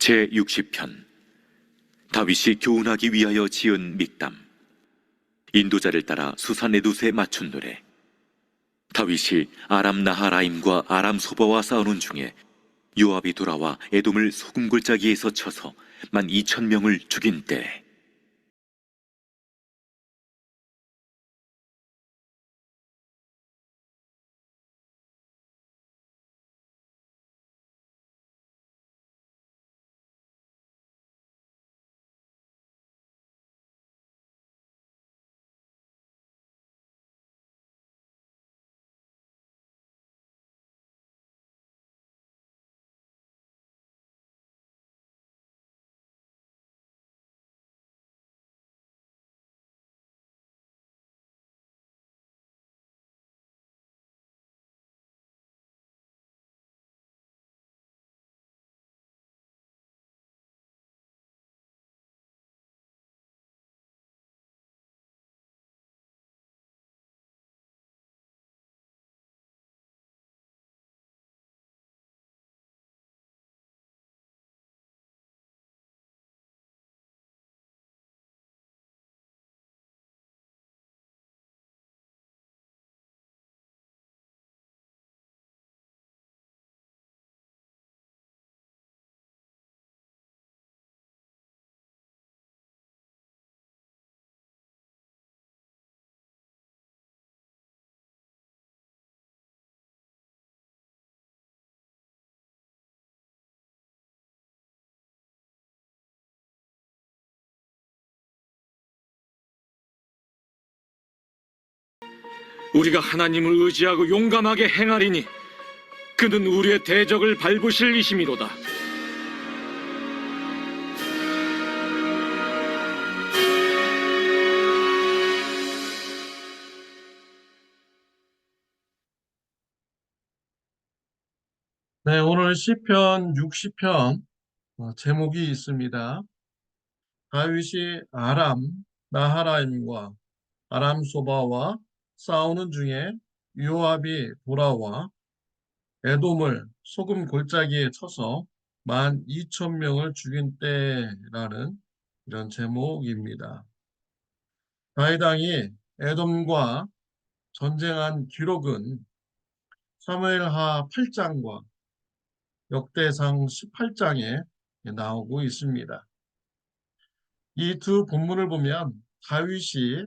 제60편 다윗이 교훈하기 위하여 지은 믹담. 인도자를 따라 수산에두스에 맞춘 노래. 다윗이 아람 나하라임과 아람 소바와 싸우는 중에 요압이 돌아와 에돔을 소금 골짜기에서 쳐서 12,000명을 죽인 때, 우리가 하나님을 의지하고 용감하게 행하리니 그는 우리의 대적을 밟으실 이심이로다. 네, 오늘 시편 60편 제목이 있습니다. 다윗이 아람 나하라임과 아람 소바와 싸우는 중에 요압이 돌아와 에돔을 소금 골짜기에 쳐서 12,000명을 죽인 때라는 이런 제목입니다. 다윗 왕이 에돔과 전쟁한 기록은 사무엘하 8장과 역대상 18장에 나오고 있습니다. 이 두 본문을 보면 다윗이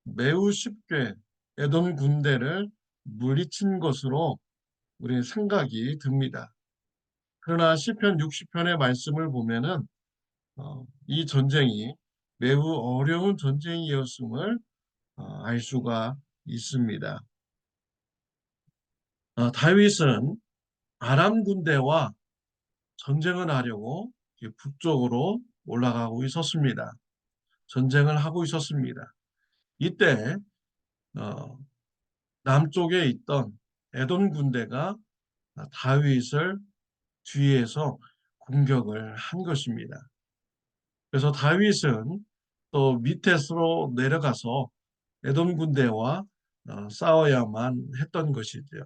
매우 쉽게 에돔 군대를 물리친 것으로 우리는 생각이 듭니다. 그러나 시편 60편의 말씀을 보면은 이 전쟁이 매우 어려운 전쟁이었음을 알 수가 있습니다. 다윗은 아람 군대와 전쟁을 하려고 북쪽으로 올라가고 있었습니다. 전쟁을 하고 있었습니다. 이때 남쪽에 있던 에돔 군대가 다윗을 뒤에서 공격을 한 것입니다. 그래서 다윗은 또 밑에서 내려가서 에돔 군대와 싸워야만 했던 것이죠.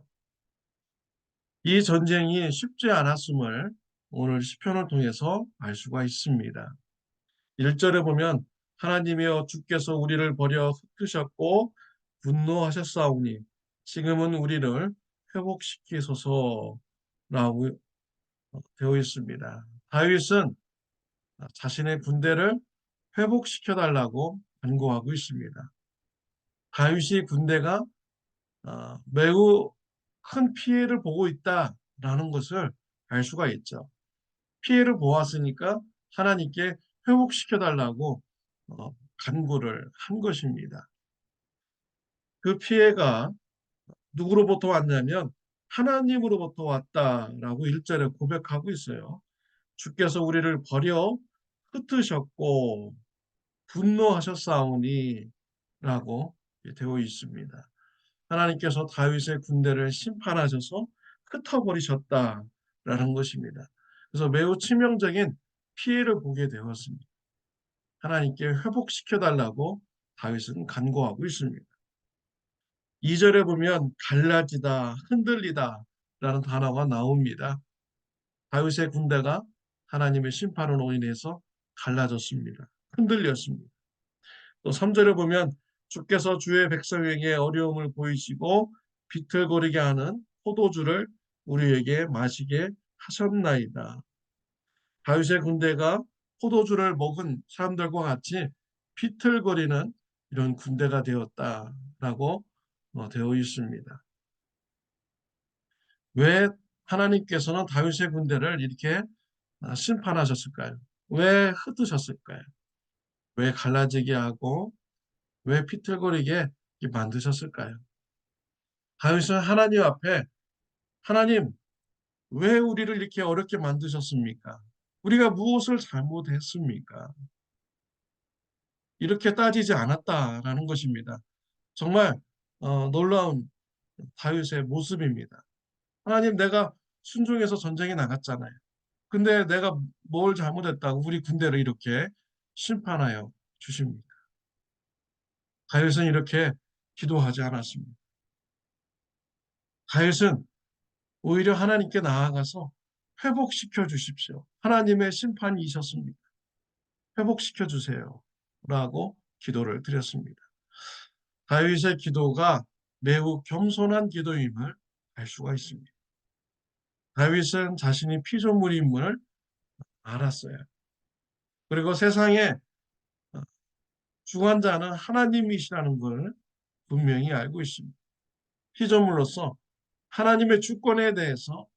이 전쟁이 쉽지 않았음을 오늘 시편을 통해서 알 수가 있습니다. 1절에 보면 하나님이여 주께서 우리를 버려 흩으셨고 분노하셨사오니 지금은 우리를 회복시키소서라고 되어 있습니다. 다윗은 자신의 군대를 회복시켜 달라고 간구하고 있습니다. 다윗이 군대가 매우 큰 피해를 보고 있다라는 것을 알 수가 있죠. 피해를 보았으니까 하나님께 회복시켜 달라고 간구를 한 것입니다. 그 피해가 누구로부터 왔냐면 하나님으로부터 왔다라고 1절에 고백하고 있어요. 주께서 우리를 버려 흩으셨고 분노하셨사오니 라고 되어 있습니다. 하나님께서 다윗의 군대를 심판하셔서 흩어버리셨다라는 것입니다. 그래서 매우 치명적인 피해를 보게 되었습니다. 하나님께 회복시켜 달라고 다윗은 간구하고 있습니다. 2절에 보면 갈라지다, 흔들리다 라는 단어가 나옵니다. 다윗의 군대가 하나님의 심판으로 인해서 갈라졌습니다. 흔들렸습니다. 또 3절에 보면 주께서 주의 백성에게 어려움을 보이시고 비틀거리게 하는 포도주를 우리에게 마시게 하셨나이다. 다윗의 군대가 포도주를 먹은 사람들과 같이 비틀거리는 이런 군대가 되었다라고 되어 있습니다. 왜 하나님께서는 다윗의 군대를 이렇게 심판하셨을까요? 왜 흩으셨을까요? 왜 갈라지게 하고 왜 비틀거리게 만드셨을까요? 다윗은 하나님 앞에 하나님 왜 우리를 이렇게 어렵게 만드셨습니까? 우리가 무엇을 잘못했습니까? 이렇게 따지지 않았다라는 것입니다. 정말 놀라운 다윗의 모습입니다. 하나님 내가 순종해서 전쟁에 나갔잖아요. 근데 내가 뭘 잘못했다고 우리 군대를 이렇게 심판하여 주십니까? 다윗은 이렇게 기도하지 않았습니다. 다윗은 오히려 하나님께 나아가서 회복시켜 주십시오. 하나님의 심판이셨습니다. 회복시켜 주세요. 라고 기도를 드렸습니다. 다윗의 기도가 매우 겸손한 기도임을 알 수가 있습니다. 다윗은 자신이 피조물임을 알았어요. 그리고 세상에 주관자는 하나님이시라는 걸 분명히 알고 있습니다. 피조물로서 하나님의 주권에 대해서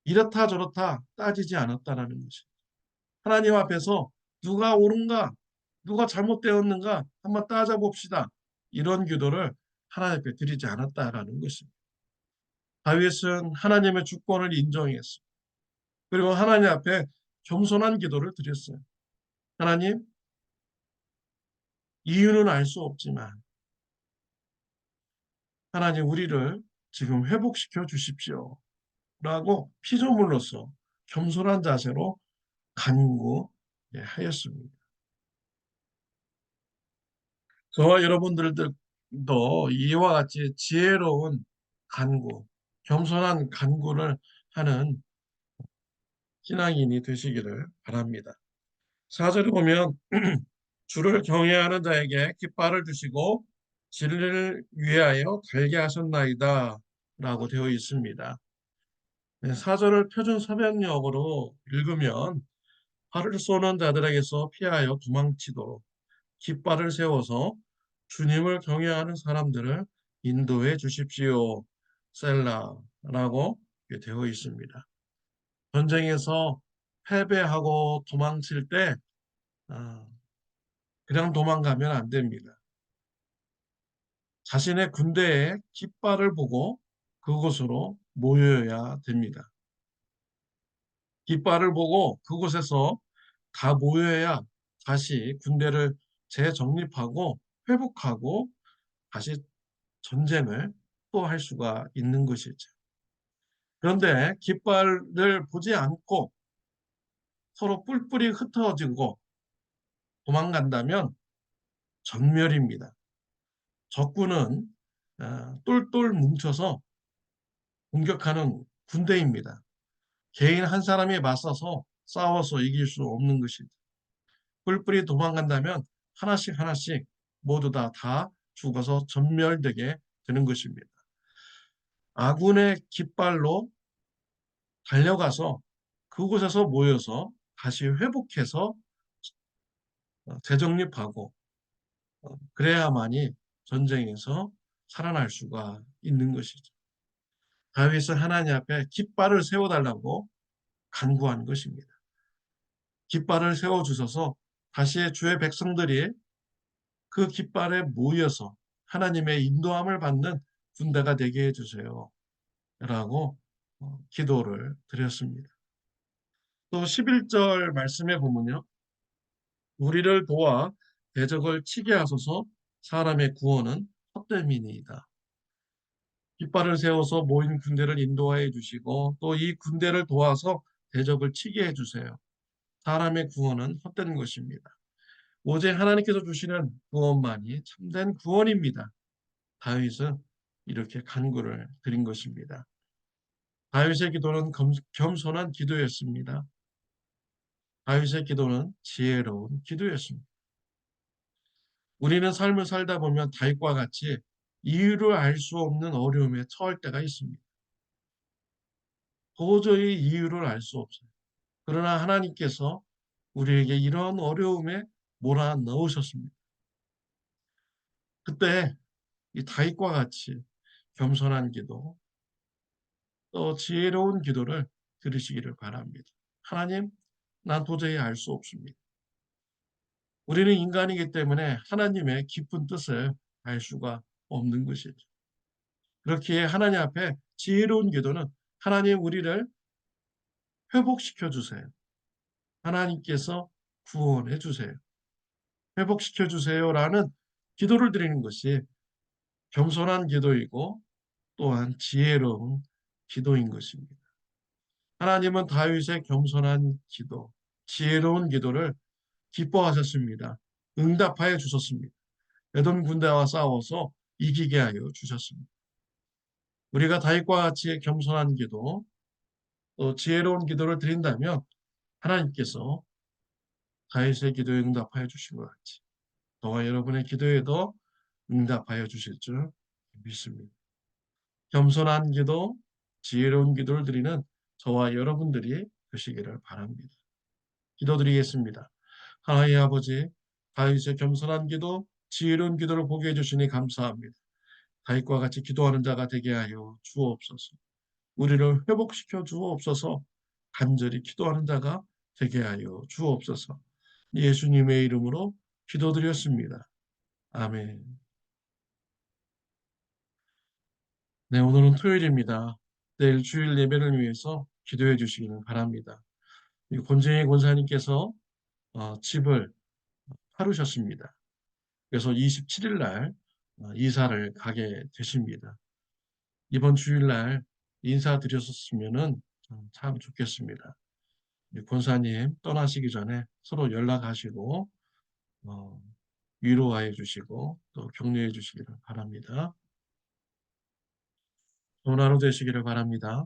이렇다 저렇다 따지지 않았다라는 것입니다. 하나님 앞에서 누가 옳은가, 누가 잘못되었는가 한번 따져봅시다. 이런 기도를 하나님 앞에 드리지 않았다라는 것입니다. 다윗은 하나님의 주권을 인정했습니다. 그리고 하나님 앞에 겸손한 기도를 드렸어요. 하나님, 이유는 알 수 없지만 하나님 우리를 지금 회복시켜 주십시오. 라고 피조물로서 겸손한 자세로 간구하였습니다. 저와 여러분들도 이와 같이 지혜로운 간구, 겸손한 간구를 하는 신앙인이 되시기를 바랍니다. 4절에 보면 주를 경외하는 자에게 깃발을 주시고 진리를 위하여 달게 하셨나이다 라고 되어 있습니다. 4절을 표준 서변역으로 읽으면 활을 쏘는 자들에게서 피하여 도망치도록 깃발을 세워서 주님을 경외하는 사람들을 인도해 주십시오. 셀라라고 되어 있습니다. 전쟁에서 패배하고 도망칠 때 그냥 도망가면 안 됩니다. 자신의 군대의 깃발을 보고 그곳으로 모여야 됩니다. 깃발을 보고 그곳에서 다 모여야 다시 군대를 재정립하고 회복하고 다시 전쟁을 또 할 수가 있는 것이죠. 그런데 깃발을 보지 않고 서로 뿔뿔이 흩어지고 도망간다면 전멸입니다. 적군은 똘똘 뭉쳐서 공격하는 군대입니다. 개인 한 사람이 맞서서 싸워서 이길 수 없는 것이죠. 뿔뿔이 도망간다면 하나씩 하나씩 모두 다 죽어서 전멸되게 되는 것입니다. 아군의 깃발로 달려가서 그곳에서 모여서 다시 회복해서 재정립하고 그래야만이 전쟁에서 살아날 수가 있는 것이죠. 다윗은 하나님 앞에 깃발을 세워달라고 간구한 것입니다. 깃발을 세워주셔서 다시 주의 백성들이 그 깃발에 모여서 하나님의 인도함을 받는 군대가 되게 해주세요. 라고 기도를 드렸습니다. 또 11절 말씀에 보면요. 우리를 도와 대적을 치게 하소서 사람의 구원은 헛됨이니이다. 깃발을 세워서 모인 군대를 인도해 주시고 또 이 군대를 도와서 대적을 치게 해주세요. 사람의 구원은 헛된 것입니다. 오직 하나님께서 주시는 구원만이 참된 구원입니다. 다윗은 이렇게 간구를 드린 것입니다. 다윗의 기도는 겸손한 기도였습니다. 다윗의 기도는 지혜로운 기도였습니다. 우리는 삶을 살다 보면 다윗과 같이 이유를 알 수 없는 어려움에 처할 때가 있습니다. 도저히 이유를 알 수 없어요. 그러나 하나님께서 우리에게 이런 어려움에 몰아넣으셨습니다. 그때 이 다윗과 같이 겸손한 기도, 또 지혜로운 기도를 들으시기를 바랍니다. 하나님, 난 도저히 알 수 없습니다. 우리는 인간이기 때문에 하나님의 깊은 뜻을 알 수가 없는 것이죠. 그렇기에 하나님 앞에 지혜로운 기도는 하나님 우리를 회복시켜 주세요. 하나님께서 구원해 주세요. 회복시켜 주세요라는 기도를 드리는 것이 겸손한 기도이고 또한 지혜로운 기도인 것입니다. 하나님은 다윗의 겸손한 기도, 지혜로운 기도를 기뻐하셨습니다. 응답하여 주셨습니다. 에돔 군대와 싸워서 이기게 하여 주셨습니다. 우리가 다윗과 같이 겸손한 기도, 또 지혜로운 기도를 드린다면 하나님께서 다윗의 기도에 응답하여 주신 것 같이 저와 여러분의 기도에도 응답하여 주실 줄 믿습니다. 겸손한 기도, 지혜로운 기도를 드리는 저와 여러분들이 되시기를 바랍니다. 기도드리겠습니다. 하나님 아버지, 다윗의 겸손한 기도, 지혜로운 기도를 보게 해주시니 감사합니다. 다윗과 같이 기도하는 자가 되게 하여 주옵소서. 우리를 회복시켜 주옵소서. 간절히 기도하는 자가 되게 하여 주옵소서. 예수님의 이름으로 기도드렸습니다. 아멘. 네, 오늘은 토요일입니다. 내일 주일 예배를 위해서 기도해 주시기를 바랍니다. 권정희 권사님께서 집을 팔으셨습니다. 그래서 27일 날 이사를 가게 되십니다. 이번 주일날 인사드렸었으면은 참 좋겠습니다. 권사님 떠나시기 전에 서로 연락하시고 어, 위로하여 주시고 또 격려해 주시기를 바랍니다. 좋은 하루 되시기를 바랍니다.